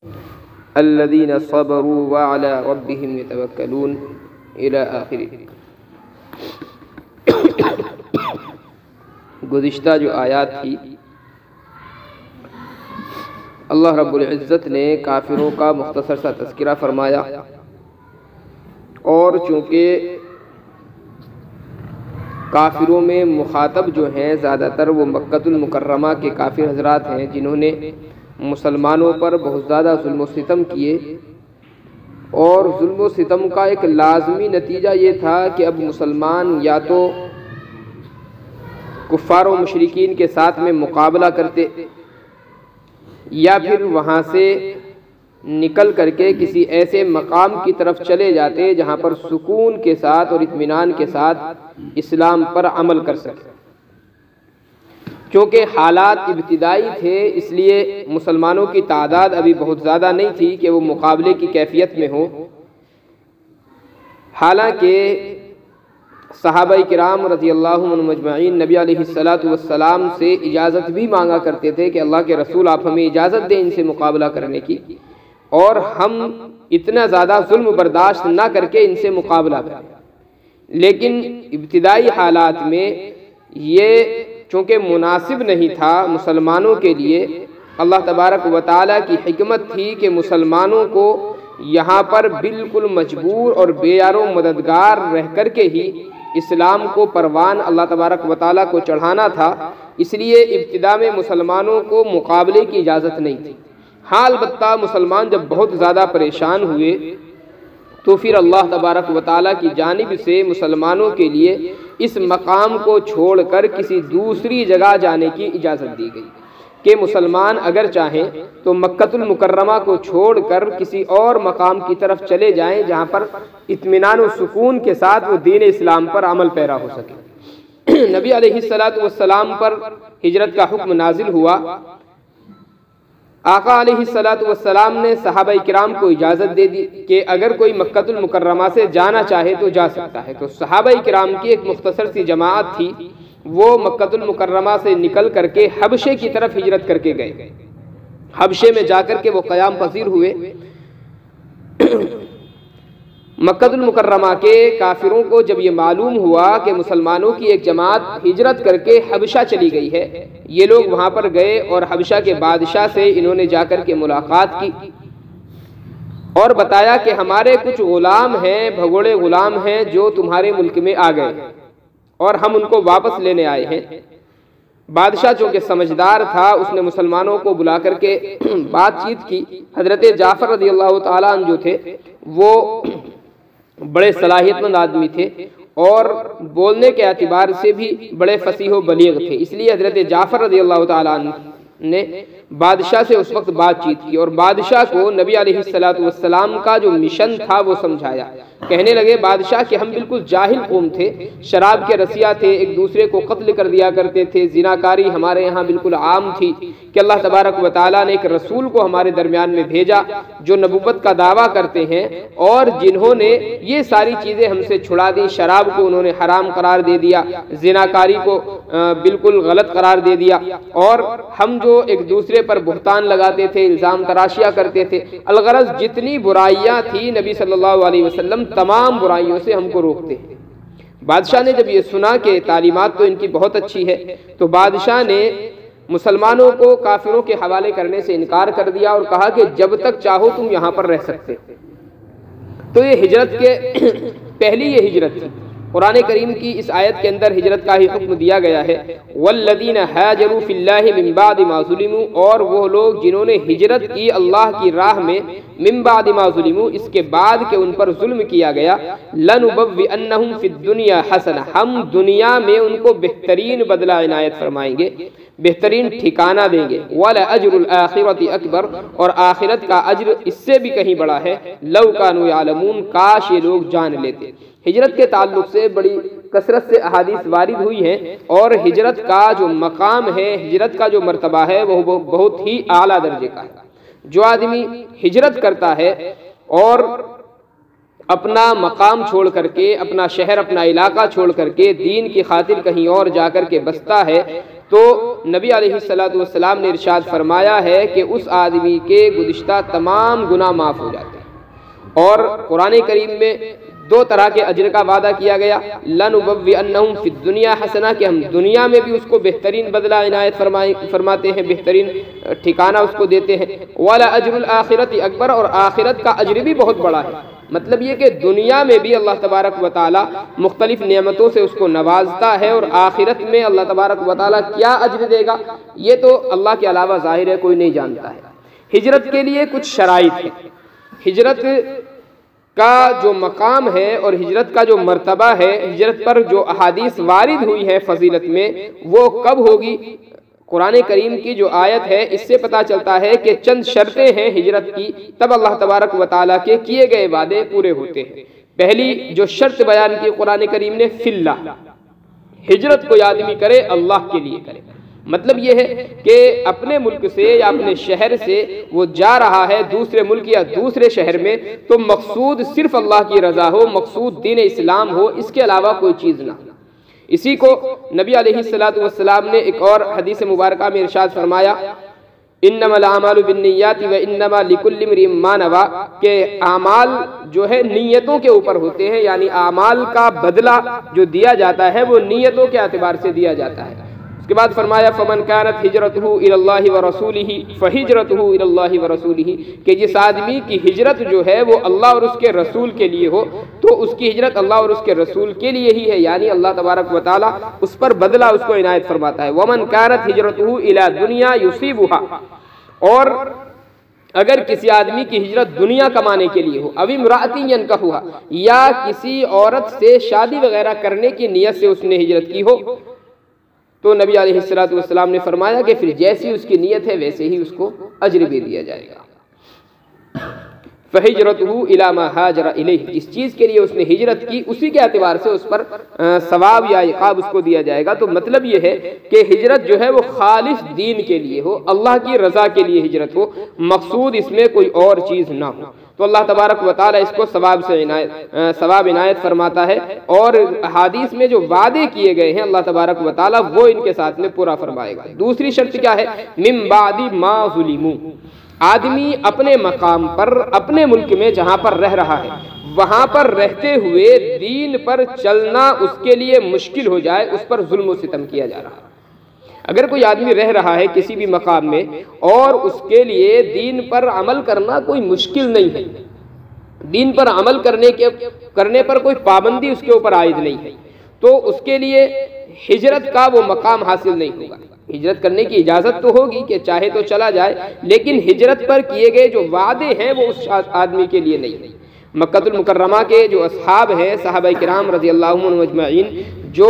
الذین صبروا وعلی ربہم یتوکلون الی آخر۔ گزشتہ جو آیات تھی اللہ رب العزت نے کافروں کا مختصر سا تذکرہ فرمایا، اور چونکہ کافروں میں مخاطب جو ہیں زیادہ تر وہ مکہ المکرمہ کے کافر حضرات ہیں، جنہوں نے مسلمانوں پر بہت زیادہ ظلم و ستم کیے، اور ظلم و ستم کا ایک لازمی نتیجہ یہ تھا کہ اب مسلمان یا تو کفار و مشرکین کے ساتھ میں مقابلہ کرتے، یا پھر وہاں سے نکل کر کے کسی ایسے مقام کی طرف چلے جاتے جہاں پر سکون کے ساتھ اور اطمینان کے ساتھ اسلام پر عمل کر سکے۔ چونکہ حالات ابتدائی تھے، اس لیے مسلمانوں کی تعداد ابھی بہت زیادہ نہیں تھی کہ وہ مقابلے کی کیفیت میں ہو۔ حالانکہ صحابہ کرام رضی اللہ عنہم اجمعین نبی علیہ السلام سے اجازت بھی مانگا کرتے تھے کہ اللہ کے رسول آپ ہمیں اجازت دیں ان سے مقابلہ کرنے کی، اور ہم اتنا زیادہ ظلم برداشت نہ کر کے ان سے مقابلہ کریں۔ لیکن ابتدائی حالات میں یہ چونکہ مناسب نہیں تھا مسلمانوں کے لیے، اللہ تبارک و تعالیٰ کی حکمت تھی کہ مسلمانوں کو یہاں پر بالکل مجبور اور بے یار و مددگار رہ کر کے ہی اسلام کو پروان اللہ تبارک و تعالیٰ کو چڑھانا تھا، اس لیے ابتدا میں مسلمانوں کو مقابلے کی اجازت نہیں تھی۔ ہاں البتہ مسلمان جب بہت زیادہ پریشان ہوئے تو پھر اللہ تبارک و تعالیٰ کی جانب سے مسلمانوں کے لیے اس مقام کو چھوڑ کر کسی دوسری جگہ جانے کی اجازت دی گئی کہ مسلمان اگر چاہیں تو مکہ المکرمہ کو چھوڑ کر کسی اور مقام کی طرف چلے جائیں جہاں پر اطمینان و سکون کے ساتھ وہ دین اسلام پر عمل پیرا ہو سکے۔ نبی علیہ السلام پر ہجرت کا حکم نازل ہوا۔ آقا علیہ السلام نے صحابہ کرام کو اجازت دے دی کہ اگر کوئی مکہ المکرمہ سے جانا چاہے تو جا سکتا ہے۔ تو صحابہ کرام کی ایک مختصر سی جماعت تھی، وہ مکہ المکرمہ سے نکل کر کے حبشے کی طرف ہجرت کر کے گئے۔ حبشے میں جا کر کے وہ قیام پذیر ہوئے۔ مکہ المکرمہ کے کافروں کو جب یہ معلوم ہوا کہ مسلمانوں کی ایک جماعت ہجرت کر کے حبشہ چلی گئی ہے، یہ لوگ وہاں پر گئے اور حبشہ کے بادشاہ سے انہوں نے جا کر کے ملاقات کی اور بتایا کہ ہمارے کچھ غلام ہیں، بھگوڑے غلام ہیں جو تمہارے ملک میں آ گئے اور ہم ان کو واپس لینے آئے ہیں۔ بادشاہ چونکہ سمجھدار تھا، اس نے مسلمانوں کو بلا کر کے بات چیت کی۔ حضرت جعفر رضی اللہ تعالیٰ عنہ جو تھے وہ بڑے صلاحیت مند آدمی تھے اور بولنے کے اعتبار سے بھی بڑے فصیح و بلیغ تھے، اس لیے حضرت جعفر رضی اللہ تعالیٰ عنہ نے بادشاہ سے اس وقت بات چیت کی اور بادشاہ کو نبی علیہ السلام کا جو مشن تھا وہ سمجھایا۔ کہنے لگے بادشاہ کہ ہم بالکل جاہل قوم تھے، شراب کے رسیہ تھے، ایک دوسرے کو قتل کر دیا کرتے تھے، زناکاری ہمارے یہاں بالکل عام تھی، کہ اللہ تبارک و تعالیٰ نے ایک رسول کو ہمارے درمیان میں بھیجا جو نبوت کا دعویٰ کرتے ہیں اور جنہوں نے یہ ساری چیزیں ہم سے چھڑا دی۔ شراب کو انہوں نے حرام قرار دے دیا، زناکاری کو بالکل غلط قرار دے دیا، اور ہم جو ایک دوسرے پر بہتان لگاتے تھے، الزام تراشیاں کرتے تھے، الغرض جتنی برائیاں تھی نبی صلی اللہ علیہ وسلم تمام برائیوں سے ہم کو روکتے ہیں۔ بادشاہ نے جب یہ سنا کہ تعلیمات تو ان کی بہت اچھی ہے، تو بادشاہ نے مسلمانوں کو کافروں کے حوالے کرنے سے انکار کر دیا اور کہا کہ جب تک چاہو تم یہاں پر رہ سکتے۔ تو یہ ہجرت کے پہلی یہ ہجرت تھی۔ قرآن کریم کی اس آیت کے اندر ہجرت کا ہی حکم دیا گیا ہے، والذین ہاجروا فی اللہ من بعد ما ظلموا، اور وہ لوگ جنہوں نے ہجرت کی اللہ کی راہ میں من بعد ما ظلموا، اس کے بعد کہ ان پر ظلم کیا گیا، لنبوئنہم فی الدنیا حسنہ، ہم دنیا میں ان کو بہترین بدلہ عنایت فرمائیں گے، بہترین ٹھکانہ دیں گے، وَلَأَجْرُ الْآخِرَةِ أَكْبَرُ، اور آخرت کا اجر اس سے بھی کہیں بڑا ہے، لَوْ كَانُوا يَعْلَمُونَ، کاش یہ لوگ جان لیتے۔ ہجرت کے تعلق سے بڑی کثرت سے احادیث وارد ہوئی ہیں، اور ہجرت کا جو مقام ہے، ہجرت کا جو مرتبہ ہے وہ بہت ہی اعلیٰ درجے کا ہے۔ جو آدمی ہجرت کرتا ہے اور اپنا مقام چھوڑ کر کے، اپنا شہر، اپنا علاقہ چھوڑ کر کے دین کی خاطر کہیں اور جا کر کے بستا ہے، تو نبی علیہ السلام نے ارشاد فرمایا ہے کہ اس آدمی کے گزشتہ تمام گناہ معاف ہو جاتے ہیں۔ اور قرآن کریم میں دو طرح کے اجر کا وعدہ کیا گیا، لَنُبَوِّئَنَّهُمْ فِي الدُّنْيَا حَسَنَةً، کہ ہم دنیا میں بھی اس کو بہترین بدلہ عنایت فرماتے ہیں، بہترین ٹھکانہ اس کو دیتے ہیں، وَلَأَجْرُ الْآخِرَةِ أَكْبَرُ، اور آخرت کا اجر بھی بہت بڑا ہے۔ مطلب یہ کہ دنیا میں بھی اللہ تبارک و تعالی مختلف نعمتوں سے اس کو نوازتا ہے، اور آخرت میں اللہ تبارک و تعالی کیا اجر دے گا یہ تو اللہ کے علاوہ ظاہر ہے کوئی نہیں جانتا ہے۔ ہجرت کے لیے کچھ شرائط ہیں۔ ہجرت کا جو مقام ہے اور ہجرت کا جو مرتبہ ہے، ہجرت پر جو احادیث وارد ہوئی ہے فضیلت میں، وہ کب ہوگی؟ قرآن کریم کی جو آیت ہے اس سے پتہ چلتا ہے کہ چند شرطیں ہیں ہجرت کی، تب اللہ تبارک و تعالیٰ کے کیے گئے وعدے پورے ہوتے ہیں۔ پہلی جو شرط بیان کی قرآن کریم نے، فی اللہ، ہجرت کوئی آدمی کرے اللہ کے لیے کرے۔ مطلب یہ ہے کہ اپنے ملک سے یا اپنے شہر سے وہ جا رہا ہے دوسرے ملک یا دوسرے شہر میں، تو مقصود صرف اللہ کی رضا ہو، مقصود دین اسلام ہو، اس کے علاوہ کوئی چیز نہ ہو۔ اسی کو نبی علیہ السلام نے ایک اور حدیث مبارکہ میں ارشاد فرمایا، انما الاعمال بالنیات وانما لکل امرئ ما نوى، کہ اعمال جو ہے نیتوں کے اوپر ہوتے ہیں، یعنی اعمال کا بدلہ جو دیا جاتا ہے وہ نیتوں کے اعتبار سے دیا جاتا ہے۔ اس کے بعد فرمایا فمن كانت هجرته الى الله ورسوله فهجرته الى الله ورسوله، کہ جس آدمی کی ہجرت جو ہے وہ اللہ اور اس کے رسول کے لیے ہو تو اس کی ہجرت اللہ اور اس کے رسول کے لیے ہی ہے، یعنی اللہ تبارک و تعالی اس پر بدلہ اس کو عنایت فرماتا ہے۔ ومن كانت هجرته الى دنیا يصيبها، اور اگر کسی آدمی کی ہجرت دنیا کمانے کے لیے ہو، ابھی امرأۃ ينكحها، یا کسی عورت سے شادی وغیرہ کرنے کی نیت سے اس نے ہجرت کی ہو، تو نبی علیہ السلام نے فرمایا کہ پھر جیسی اس کی نیت ہے ویسے ہی اس کو اجر بھی دیا جائے گا۔ فَهِجْرَتُهُ إِلَى مَا هَاجَرَ إِلَيْهِ، جس چیز کے لیے اس نے ہجرت کی اسی کے اعتبار سے اس پر ثواب یا عقاب اس کو دیا جائے گا۔ تو مطلب یہ ہے کہ ہجرت جو ہے وہ خالص دین کے لیے ہو، اللہ کی رضا کے لیے ہجرت ہو، مقصود اس میں کوئی اور چیز نہ ہو، تو اللہ تبارک و تعالی اس کو ثواب عنایت فرماتا ہے۔ اور احادیث میں جو وعدے کیے گئے ہیں اللہ تبارک و تعالی وہ ان کے ساتھ میں پورا فرمائے گا۔ دوسری شرط کیا ہے؟ من بعد ما ظلموا، آدمی اپنے مقام پر، اپنے ملک میں جہاں پر رہ رہا ہے، وہاں پر رہتے ہوئے دین پر چلنا اس کے لیے مشکل ہو جائے، اس پر ظلم و ستم کیا جا رہا ہے۔ اگر کوئی آدمی رہ رہا ہے کسی بھی مقام میں اور اس کے لیے دین پر عمل کرنا کوئی مشکل نہیں ہے، دین پر عمل کرنے پر کوئی پابندی اس کے اوپر عائد نہیں ہے، تو اس کے لیے ہجرت کا وہ مقام حاصل نہیں ہوگا۔ ہجرت کرنے کی اجازت تو ہوگی کہ چاہے تو چلا جائے، لیکن ہجرت پر کیے گئے جو وعدے ہیں وہ اس آدمی کے لیے نہیں۔ مکہ المکرمہ کے جو اصحاب ہیں صحابہ کرام رضی اللہ عنہم اجمعین، جو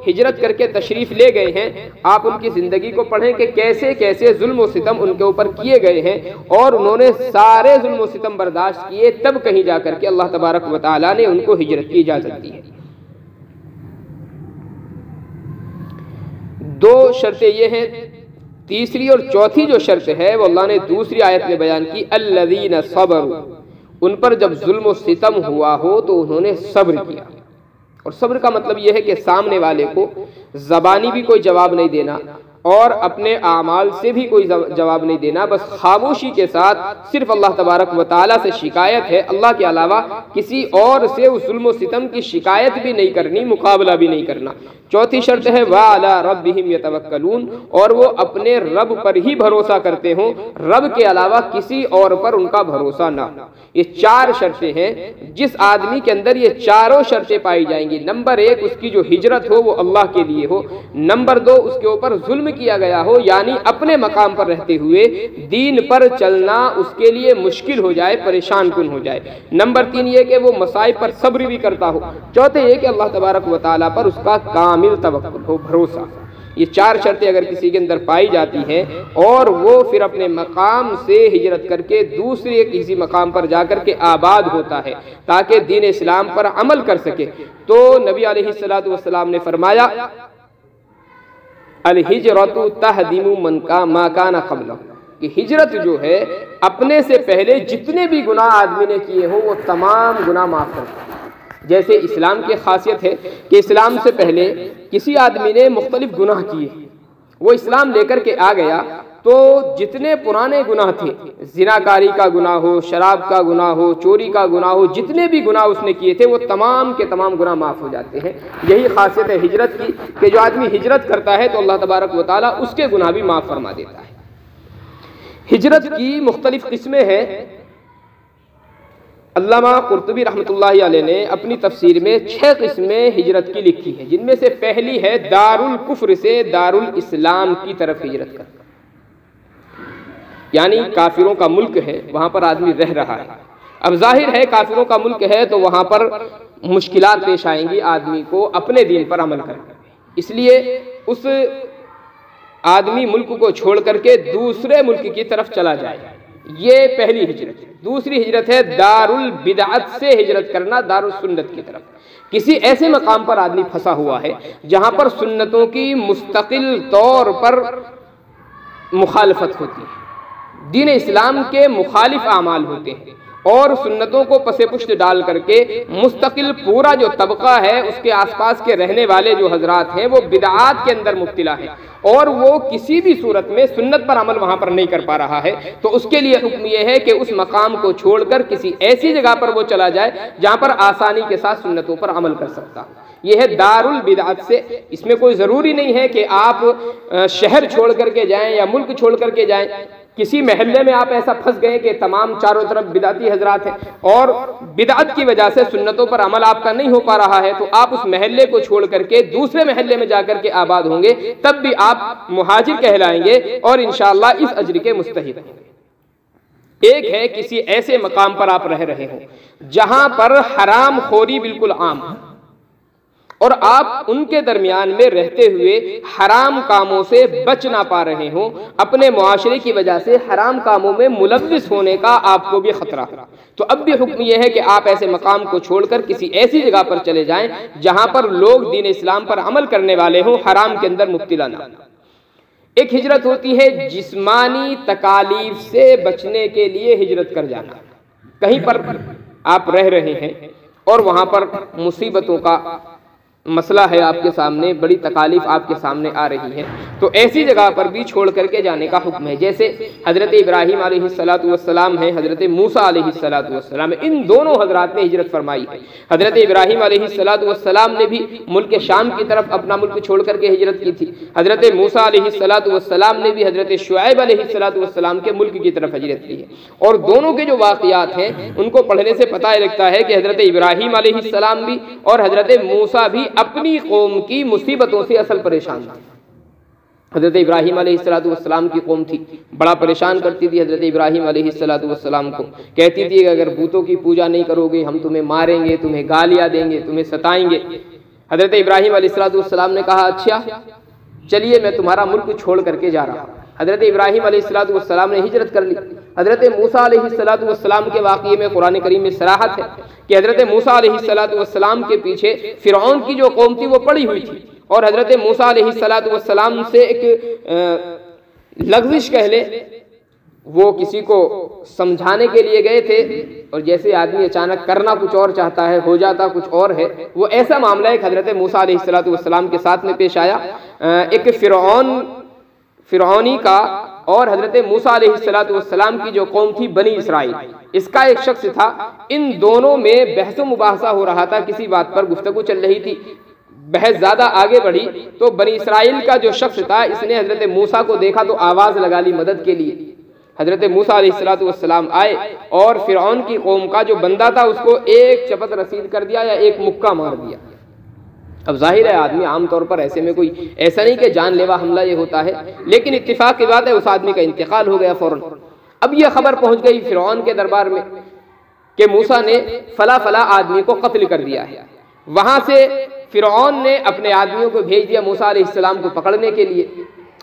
ہجرت کر کے تشریف لے گئے ہیں، آپ ان کی زندگی کو پڑھیں کہ کیسے کیسے ظلم و ستم ان کے اوپر کیے گئے ہیں، اور انہوں نے سارے ظلم و ستم برداشت کیے، تب کہیں جا کر کے اللہ تبارک و تعالی نے ان کو ہجرت کی اجازت دی ہے۔ دو شرطیں یہ ہیں۔ تیسری اور چوتھی جو شرط ہے وہ اللہ نے دوسری آیت میں بیان کی، الذین صبروا، ان پر جب ظلم و ستم ہوا ہو تو انہوں نے صبر کیا۔ اور صبر کا مطلب یہ ہے کہ سامنے والے کو زبانی بھی کوئی جواب نہیں دینا اور اپنے اعمال سے بھی کوئی جواب نہیں دینا، بس خاموشی کے ساتھ صرف اللہ تبارک و تعالیٰ سے شکایت ہے، اللہ کے علاوہ کسی اور سے اس ظلم و ستم کی شکایت بھی نہیں کرنی، مقابلہ بھی نہیں کرنا۔ چوتھی شرط ہے وَعَلَىٰ رَبِّهِمْ يَتَوَكَّلُونَ، اور وہ اپنے رب پر ہی بھروسہ کرتے ہوں، رب کے علاوہ کسی اور پر ان کا بھروسہ نہ ہو۔ یہ چار شرطیں ہیں، جس آدمی کے اندر یہ چاروں شرطیں پائی جائیں گی، نمبر ایک اس کی جو ہجرت ہو وہ اللہ کے لیے ہو، نمبر دو اس کے اوپر ظلم کیا گیا ہو، یعنی اپنے مقام پر رہتے ہوئے دین پر چلنا اس کے لیے مشکل ہو جائے، پریشان کن ہو جائے، نمبر تین یہ کہ وہ مصائب پر صبر بھی کرتا ہو، چوتھے یہ کہ اللہ تبارک و تعالیٰ پر اس کا کامل توکل ہو، بھروسہ۔ یہ چار شرطیں اگر کسی کے اندر پائی جاتی ہیں اور وہ پھر اپنے مقام سے ہجرت کر کے دوسرے کسی مقام پر جا کر کے آباد ہوتا ہے تاکہ دین اسلام پر عمل کر سکے، تو نبی علیہ السلام نے فرمایا الہجرۃ تہدم ما کان قبلہ، کہ ہجرت جو ہے اپنے سے پہلے جتنے بھی گناہ آدمی نے کیے ہوں وہ تمام گناہ معاف کرتا ہے۔ جیسے اسلام کی خاصیت ہے کہ اسلام سے پہلے کسی آدمی نے مختلف گناہ کیے وہ اسلام لے کر کے آ گیا تو جتنے پرانے گناہ تھے، زناکاری کا گناہ ہو، شراب کا گناہ ہو، چوری کا گناہ ہو، جتنے بھی گناہ اس نے کیے تھے وہ تمام کے تمام گناہ معاف ہو جاتے ہیں۔ یہی خاصیت ہے ہجرت کی کہ جو آدمی ہجرت کرتا ہے تو اللہ تبارک و تعالیٰ اس کے گناہ بھی معاف فرما دیتا ہے۔ ہجرت کی مختلف قسمیں ہیں۔ علامہ قرطبی رحمۃ اللہ علیہ نے اپنی تفسیر میں 6 قسمیں ہجرت کی لکھی ہیں، جن میں سے پہلی ہے دار الکفر سے دار الاسلام کی طرف ہجرت کرنا، یعنی کافروں کا ملک ہے، وہاں پر آدمی رہ رہا ہے۔ اب ظاہر ہے کافروں کا ملک ہے تو وہاں پر مشکلات پیش آئیں گی آدمی کو اپنے دین پر عمل کرنے، اس لیے اس آدمی ملک کو چھوڑ کر کے دوسرے ملک کی طرف چلا جائے، یہ پہلی ہجرت ہے۔ دوسری ہجرت ہے دار البدعت سے ہجرت کرنا، دار السنت کی طرف۔ کسی ایسے مقام پر آدمی پھنسا ہوا ہے جہاں پر سنتوں کی مستقل طور پر مخالفت ہوتی ہے، دین اسلام کے مخالف اعمال ہوتے ہیں، اور سنتوں کو پس پشت ڈال کر کے مستقل پورا جو طبقہ ہے اس کے آس پاس کے رہنے والے جو حضرات ہیں وہ بدعات کے اندر مبتلا ہیں، اور وہ کسی بھی صورت میں سنت پر عمل وہاں پر نہیں کر پا رہا ہے، تو اس کے لیے حکم یہ ہے کہ اس مقام کو چھوڑ کر کسی ایسی جگہ پر وہ چلا جائے جہاں پر آسانی کے ساتھ سنتوں پر عمل کر سکتا۔ یہ ہے دار البدعت سے۔ اس میں کوئی ضروری نہیں ہے کہ آپ شہر چھوڑ کر کے جائیں یا ملک چھوڑ کر کے جائیں، کسی محلے میں آپ ایسا پھنس گئے کہ تمام چاروں طرف بدعتی حضرات ہیں اور بدعت کی وجہ سے سنتوں پر عمل آپ کا نہیں ہو پا رہا ہے، تو آپ اس محلے کو چھوڑ کر کے دوسرے محلے میں جا کر کے آباد ہوں گے، تب بھی آپ مہاجر کہلائیں گے اور انشاءاللہ اس اجر کے مستحق ہیں۔ ایک ہے کسی ایسے مقام پر آپ رہ رہے ہوں جہاں پر حرام خوری بالکل عام ہے، اور آپ ان کے درمیان میں رہتے ہوئے حرام کاموں سے بچ نہ پا رہے ہوں، اپنے معاشرے کی وجہ سے حرام کاموں میں ملوث ہونے کا آپ کو بھی خطرہ، تو اب بھی حکم یہ ہے کہ آپ ایسے مقام کو چھوڑ کر کسی ایسی جگہ پر چلے جائیں جہاں پر لوگ دین اسلام پر عمل کرنے والے ہوں، حرام کے اندر مبتلا نہ۔ ایک ہجرت ہوتی ہے جسمانی تکالیف سے بچنے کے لیے ہجرت کر جانا، کہیں پر آپ رہ رہے ہیں اور وہاں پر مصیبتوں کا مسئلہ ہے آپ کے سامنے، بڑی تکالیف آپ کے سامنے آ رہی ہے، تو ایسی جگہ پر بھی چھوڑ کر کے جانے کا حکم ہے۔ جیسے حضرت ابراہیم علیہ السلام ہے، حضرت موسیٰ علیہ السلام ہے، ان دونوں حضرات نے ہجرت فرمائی ہے۔ حضرت ابراہیم علیہ السلام نے بھی ملک شام کی طرف اپنا ملک چھوڑ کر کے ہجرت کی تھی، حضرت موسیٰ علیہ السلام نے بھی حضرت شعیب علیہ السلام کے ملک کی طرف ہجرت کی ہے، اور دونوں کے جو واقعات ہیں ان کو پڑھنے سے پتہ لگتا ہے کہ حضرت ابراہیم علیہ السلام بھی اور حضرت موسیٰ بھی اپنی قوم کی مصیبتوں سے اصل پریشان تھے۔ حضرت ابراہیم علیہ السلام کی قوم تھی، بڑا پریشان کرتی تھی حضرت ابراہیم علیہ السلام کو، کہتی تھی کہ اگر بتوں کی پوجا نہیں کرو گے ہم تمہیں ماریں گے، تمہیں گالیاں دیں گے، تمہیں ستائیں گے۔ حضرت ابراہیم علیہ السلام نے کہا اچھا چلیے میں تمہارا ملک چھوڑ کر کے جا رہا ہوں۔ حضرت ابراہیم علیہ السلام نے ہجرت کر لی۔ حضرت موسیٰ علیہ السلام کے واقعے میں قرآن کریم میں صراحت ہے کہ حضرت موسیٰ علیہ السلام کے پیچھے فرعون کی جو قوم تھی وہ پڑی ہوئی تھی، اور حضرت موسیٰ علیہ السلام سے ایک لغزش کہہ لے، وہ کسی کو سمجھانے کے لیے گئے تھے، اور جیسے آدمی اچانک کرنا کچھ اور چاہتا ہے ہو جاتا کچھ اور ہے، وہ ایسا معاملہ ایک حضرت موسیٰ علیہ السلام کے ساتھ میں پیش آیا۔ ایک فرعونی کا اور حضرت موسیٰ علیہ السلام کی جو قوم تھی بنی اسرائیل، اس کا ایک شخص تھا، ان دونوں میں بحث و مباحثہ ہو رہا تھا، کسی بات پر گفتگو چل رہی تھی، بحث زیادہ آگے بڑھی تو بنی اسرائیل کا جو شخص تھا اس نے حضرت موسیٰ کو دیکھا تو آواز لگا لی مدد کے لیے۔ حضرت موسیٰ علیہ السلام آئے اور فرعون کی قوم کا جو بندہ تھا اس کو ایک چپت رسید کر دیا یا ایک مکہ مار دیا۔ اب ظاہر ہے آدمی عام طور پر ایسے میں کوئی ایسا نہیں کہ جان لیوا حملہ یہ ہوتا ہے، لیکن اتفاق کی بات ہے اس آدمی کا انتقال ہو گیا فوراً۔ اب یہ خبر پہنچ گئی فرعون کے دربار میں کہ موسیٰ نے فلاں فلاں آدمی کو قتل کر دیا ہے۔ وہاں سے فرعون نے اپنے آدمیوں کو بھیج دیا موسیٰ علیہ السلام کو پکڑنے کے لیے۔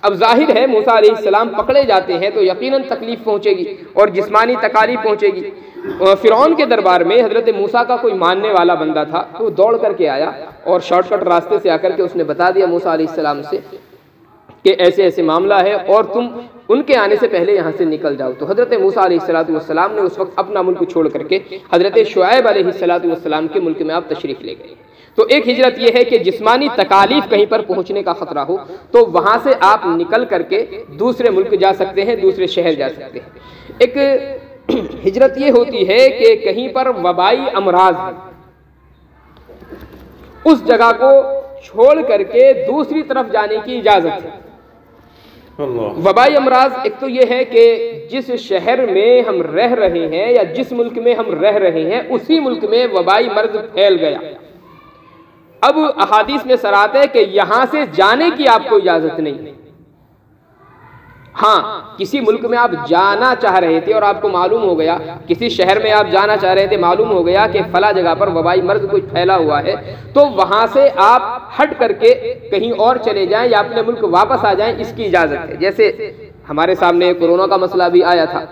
اب ظاہر ہے موسیٰ علیہ السلام پکڑے جاتے ہیں تو یقیناً تکلیف پہنچے گی اور جسمانی تکالیف پہنچے گی۔ فرعون کے دربار میں حضرت موسیٰ کا کوئی ماننے والا بندہ تھا، وہ دوڑ کر کے آیا اور شارٹ کٹ راستے سے آ کر کے اس نے بتا دیا موسیٰ علیہ السلام سے کہ ایسے ایسے معاملہ ہے اور تم ان کے آنے سے پہلے یہاں سے نکل جاؤ۔ تو حضرت موسیٰ علیہ السلام نے اس وقت اپنا ملک چھوڑ کر کے حضرت شعیب علیہ السلام کے ملک میں آپ تشریف لے گئے۔ تو ایک ہجرت یہ ہے کہ جسمانی تکالیف کہیں پر پہنچنے کا خطرہ ہو تو وہاں سے آپ نکل کر کے دوسرے ملک جا سکتے ہیں، دوسرے شہر جا سکتے ہیں۔ ایک ہجرت یہ ہوتی ہے کہ کہیں پر وبائی امراض ہے، اس جگہ کو چھوڑ کر کے دوسری طرف جانے کی اجازت ہے۔ وبائی امراض ایک تو یہ ہے کہ جس شہر میں ہم رہ رہے ہیں یا جس ملک میں ہم رہ رہے ہیں اسی ملک میں وبائی مرض پھیل گیا، اب احادیث میں صراحت ہے کہ یہاں سے جانے کی آپ کو اجازت نہیں ہے۔ ہاں، کسی ملک میں آپ جانا چاہ رہے تھے اور آپ کو معلوم ہو گیا، کسی شہر میں آپ جانا چاہ رہے تھے، معلوم ہو گیا کہ فلاں جگہ پر وبائی مرض کچھ پھیلا ہوا ہے، تو وہاں سے آپ ہٹ کر کے کہیں اور چلے جائیں یا اپنے ملک واپس آ جائیں، اس کی اجازت ہے۔ جیسے ہمارے سامنے کورونا کا مسئلہ بھی آیا تھا،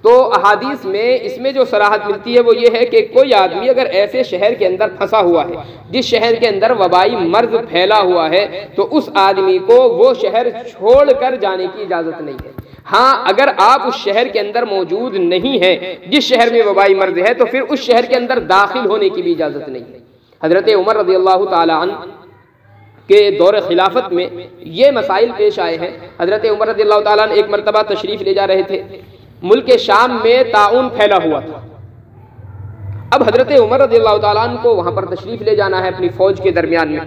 تو احادیث میں اس میں جو صراحت ملتی ہے وہ یہ ہے کہ کوئی آدمی اگر ایسے شہر کے اندر پھنسا ہوا ہے جس شہر کے اندر وبائی مرض پھیلا ہوا ہے تو اس آدمی کو وہ شہر چھوڑ کر جانے کی اجازت نہیں ہے۔ ہاں، اگر آپ اس شہر کے اندر موجود نہیں ہیں جس شہر میں وبائی مرض ہے تو پھر اس شہر کے اندر داخل ہونے کی بھی اجازت نہیں ہے۔ حضرت عمر رضی اللہ تعالی عنہ کے دور خلافت میں یہ مسائل پیش آئے ہیں۔ حضرت عمر رضی اللہ تعالیٰ عنہ ایک مرتبہ تشریف لے جا رہے تھے، ملک شام میں طاعون پھیلا ہوا تھا۔ اب حضرت عمر رضی اللہ تعالیٰ عنہ کو وہاں پر تشریف لے جانا ہے اپنی فوج کے درمیان میں۔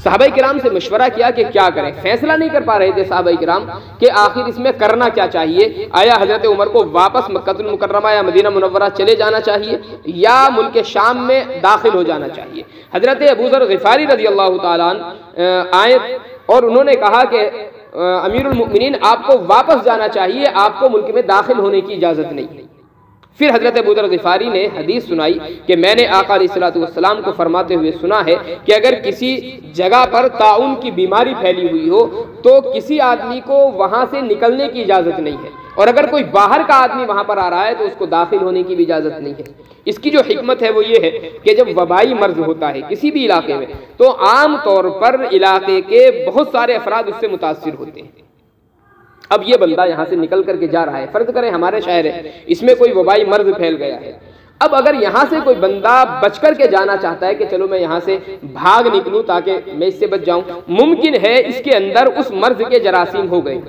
صحابہ کرام سے مشورہ کیا کہ کیا کریں، فیصلہ نہیں کر پا رہے تھے صحابہ کرام کہ آخر اس میں کرنا کیا چاہیے۔ آیا حضرت عمر کو واپس مکہ المکرمہ یا مدینہ منورہ چلے جانا چاہیے یا ملک شام میں داخل ہو جانا چاہیے؟ حضرت ابو ذر غفاری رضی اللہ تعالیٰ عنہ آئے اور انہوں نے کہا کہ امیر المؤمنین آپ کو واپس جانا چاہیے، آپ کو ملک میں داخل ہونے کی اجازت نہیں۔ پھر حضرت ابو ذر غفاری نے حدیث سنائی کہ میں نے آقا علیہ الصلوۃ والسلام کو فرماتے ہوئے سنا ہے کہ اگر کسی جگہ پر طاعون کی بیماری پھیلی ہوئی ہو تو کسی آدمی کو وہاں سے نکلنے کی اجازت نہیں ہے، اور اگر کوئی باہر کا آدمی وہاں پر آ رہا ہے تو اس کو داخل ہونے کی بھی اجازت نہیں ہے۔ اس کی جو حکمت ہے وہ یہ ہے کہ جب وبائی مرض ہوتا ہے کسی بھی علاقے میں تو عام طور پر علاقے کے بہت سارے افراد اس سے متاثر ہوتے ہیں۔ اب یہ بندہ یہاں سے نکل کر کے جا رہا ہے، فرض کریں ہمارے شہر ہے، اس میں کوئی وبائی مرض پھیل گیا ہے۔ اب اگر یہاں سے کوئی بندہ بچ کر کے جانا چاہتا ہے کہ چلو میں یہاں سے بھاگ نکلوں تاکہ میں اس سے بچ جاؤں، ممکن ہے اس کے اندر اس مرض کے جراثیم ہو گئے۔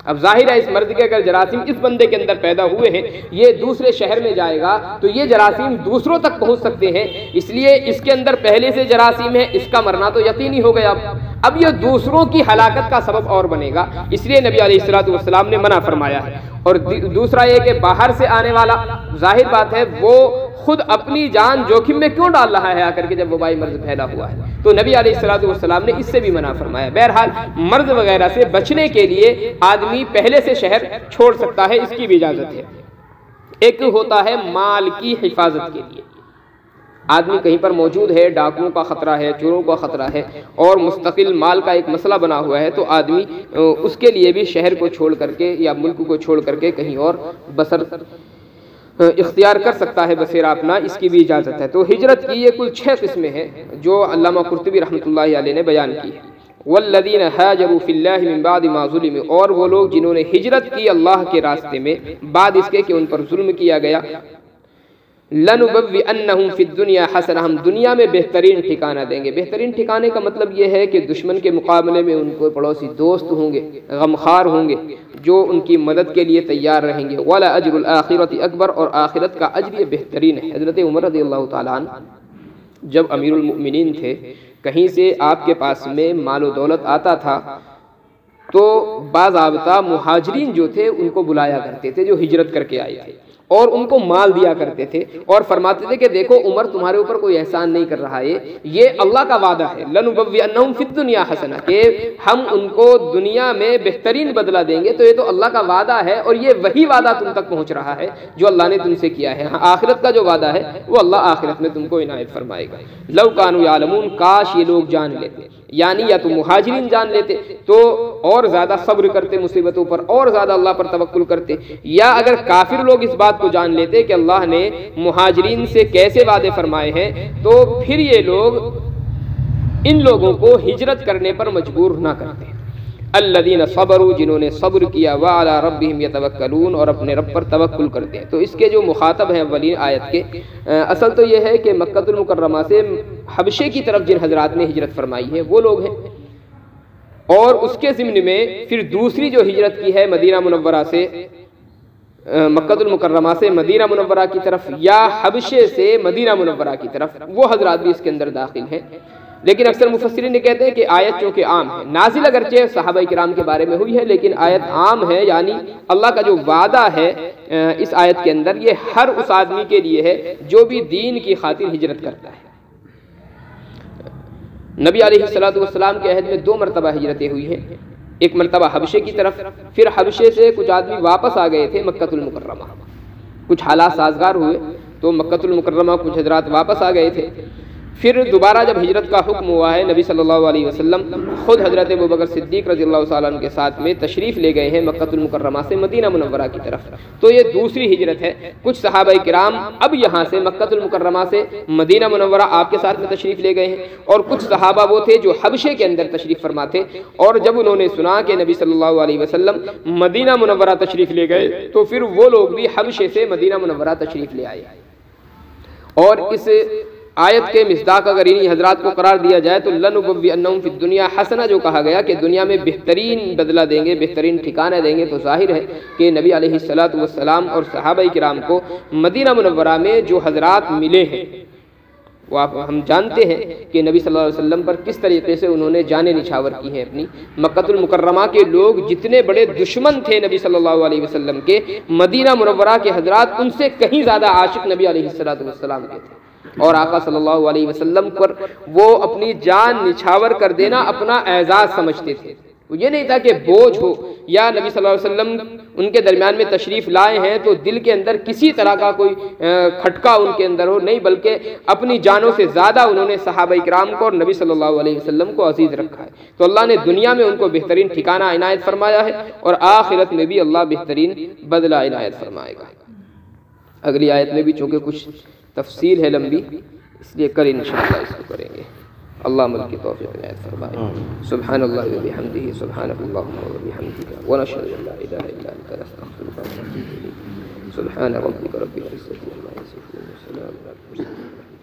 اب ظاہر ہے اس مرض کے اگر جراثیم اس بندے کے اندر پیدا ہوئے ہیں، یہ دوسرے شہر میں جائے گا تو یہ جراثیم دوسروں تک پہنچ سکتے ہیں، اس لیے اس کے اندر پہلے سے جراثیم ہے، اس کا مرنا تو یقینی ہو گیا۔ اب یہ دوسروں کی ہلاکت کا سبب اور بنے گا، اس لیے نبی علیہ الصلوۃ والسلام نے منع فرمایا ہے۔ اور دوسرا یہ کہ باہر سے آنے والا ظاہر بات ہے وہ خود اپنی جان جوخم میں کیوں ڈال رہا ہے آ کر کے جب وبائی مرض پھیلا ہوا ہے، تو نبی علیہ الصلوۃ والسلام نے اس سے بھی منع فرمایا۔ بہرحال مرض وغیرہ سے بچنے کے لیے آدمی پہلے سے شہر چھوڑ سکتا ہے، اس کی بھی اجازت ہے۔ ایک ہوتا ہے مال کی حفاظت کے لیے، آدمی کہیں پر موجود ہے، ڈاکوؤں کا خطرہ ہے، چوروں کا خطرہ ہے اور مستقل مال کا ایک مسئلہ بنا ہوا ہے، تو آدمی اس کے لیے بھی شہر کو چھوڑ کر کے یا ملک کو چھوڑ کر کے کہیں اور بسر اختیار کر سکتا ہے، بسیرا اپنا، اس کی بھی اجازت ہے۔ تو ہجرت کی یہ کل 6 قسمیں ہیں جو علامہ قرطبی رحمۃ اللہ علیہ نے بیان کی ہے۔ والذین ہاجروا فی اللہ من بعد ما ظلموا، اور وہ لوگ جنہوں نے ہجرت کی اللہ کے راستے میں بعد اس کے کہ ان پر ظلم کیا گیا، لنبوئنہم فی الدنیا حسنہ، ہم دنیا میں بہترین ٹھکانہ دیں گے۔ بہترین ٹھکانے کا مطلب یہ ہے کہ دشمن کے مقابلے میں ان کو پڑوسی دوست ہوں گے، غمخوار ہوں گے جو ان کی مدد کے لیے تیار رہیں گے۔ ولا اجر الآخرۃ اکبر، اور آخرت کا اجر یہ بہترین ہے۔ حضرت عمر رضی اللہ تعالیٰ عنہ جب امیر المؤمنین تھے، کہیں سے آپ کے پاس میں مال و دولت آتا تھا تو باضابطہ مہاجرین جو تھے ان کو بلایا کرتے تھے جو ہجرت کر کے آئے تھے، اور ان کو مال دیا کرتے تھے اور فرماتے تھے کہ دیکھو عمر تمہارے اوپر کوئی احسان نہیں کر رہا ہے، یہ اللہ کا وعدہ ہے، لنبوئنہم فی الدنیا حسنہ، کہ ہم ان کو دنیا میں بہترین بدلہ دیں گے۔ تو یہ تو اللہ کا وعدہ ہے اور یہ وہی وعدہ تم تک پہنچ رہا ہے جو اللہ نے تم سے کیا ہے۔ ہاں، آخرت کا جو وعدہ ہے وہ اللہ آخرت میں تم کو عنایت فرمائے گا۔ لو کانوا یعلمون، کاش یہ لوگ جان لیتے، یعنی یا تو مہاجرین جان لیتے تو اور زیادہ صبر کرتے مصیبتوں پر، اور زیادہ اللہ پر توکل کرتے، یا اگر کافر لوگ اس بات کو جان لیتے کہ اللہ نے مہاجرین سے کیسے وعدے فرمائے ہیں تو پھر یہ لوگ ان لوگوں کو ہجرت کرنے پر مجبور نہ کرتے۔ الذین صبروا جنہوں نے صبر کیا وعلی ربہم یتوکلون اور اپنے رب پر توکل کرتے ہیں۔ تو اس کے جو مخاطب ہیں اولین آیت کے، اصل تو یہ ہے کہ مکہ المکرمہ سے حبشے کی طرف جن حضرات نے ہجرت فرمائی ہے وہ لوگ ہیں، اور اس کے ضمن میں پھر دوسری جو ہجرت کی ہے مدینہ منورہ سے، مکہ المکرمہ سے مدینہ منورہ کی طرف یا حبشے سے مدینہ منورہ کی طرف، وہ حضرات بھی اس کے اندر داخل ہیں۔ لیکن اکثر مفسرین نے کہتے ہیں کہ آیت چونکہ عام ہے، نازل اگرچہ صحابہ کرام کے بارے میں ہوئی ہے لیکن آیت عام ہے، یعنی اللہ کا جو وعدہ ہے اس آیت کے اندر یہ ہر اس آدمی کے لیے ہے جو بھی دین کی خاطر ہجرت کرتا ہے۔ نبی علیہ السلام کے عہد میں 2 مرتبہ ہجرتیں ہوئی ہیں، ایک مرتبہ حبشے کی طرف، پھر حبشے سے کچھ آدمی واپس آ گئے تھے مکہ المکرمہ، کچھ حالات سازگار ہوئے تو مکہ المکرمہ کچھ حضرات واپس آ گئے تھے۔ پھر دوبارہ جب ہجرت کا حکم ہوا ہے، نبی صلی اللہ علیہ وسلم خود حضرت ابوبکر صدیق رضی اللہ تعالیٰ عنہ کے ساتھ میں تشریف لے گئے ہیں مکہ المکرمہ سے مدینہ منورہ کی طرف، تو یہ دوسری ہجرت ہے۔ کچھ صحابہ کرام اب یہاں سے مکہ المکرمہ سے مدینہ منورہ آپ کے ساتھ میں تشریف لے گئے ہیں، اور کچھ صحابہ وہ تھے جو حبشے کے اندر تشریف فرما تھے، اور جب انہوں نے سنا کہ نبی صلی اللہ علیہ وسلم مدینہ منورہ تشریف لے گئے تو پھر وہ لوگ بھی حبشے سے مدینہ منورہ تشریف لے آئے۔ اور اس آیت کے مصداق اگر انہی حضرات کو قرار دیا جائے تو لَنُبَوِّئَنَّهُمْ فِي الدُّنْيَا حَسَنَةً جو کہا گیا کہ دنیا میں بہترین بدلہ دیں گے، بہترین ٹھکانہ دیں گے، تو ظاہر ہے کہ نبی علیہ السلام اور صحابہ کرام کو مدینہ منورہ میں جو حضرات ملے ہیں وہ ہم جانتے ہیں کہ نبی صلی اللہ علیہ وسلم پر کس طریقے سے انہوں نے جانیں نچھاور کی ہیں اپنی۔ مکہ المکرمہ کے لوگ جتنے بڑے دشمن تھے نبی صلی اللہ علیہ وسلم کے، مدینہ منورہ کے حضرات ان سے کہیں زیادہ عاشق نبی علیہ السلام کے تھے، اور آقا صلی اللہ علیہ وسلم پر وہ اپنی جان نچھاور کر دینا اپنا اعزاز سمجھتے تھے۔ وہ یہ نہیں تھا کہ بوجھ ہو یا نبی صلی اللہ علیہ وسلم ان کے درمیان میں تشریف لائے ہیں تو دل کے اندر کسی طرح کا کوئی کھٹکا ان کے اندر ہو، نہیں، بلکہ اپنی جانوں سے زیادہ انہوں نے صحابہ کرام کو اور نبی صلی اللہ علیہ وسلم کو عزیز رکھا ہے، تو اللہ نے دنیا میں ان کو بہترین ٹھکانہ عنایت فرمایا ہے، اور آخرت میں بھی اللہ بہترین بدلہ عنایت فرمائے گا۔ اگلی آیت میں بھی چونکہ کچھ تفصیل ہے لمبی، اس لیے کل انشاءاللہ اس کو کریں گے۔ اللہ عمل کی توفیق عنایت فرمائے۔ سبحان اللہ و بحمدہ، سبحانک اللہم و بحمدک، ونشہد ان لا الہ الا انت، نستغفرک ونتوب الیک۔ سبحان ربک رب العزة عما یصفون، وسلام علی المرسلین۔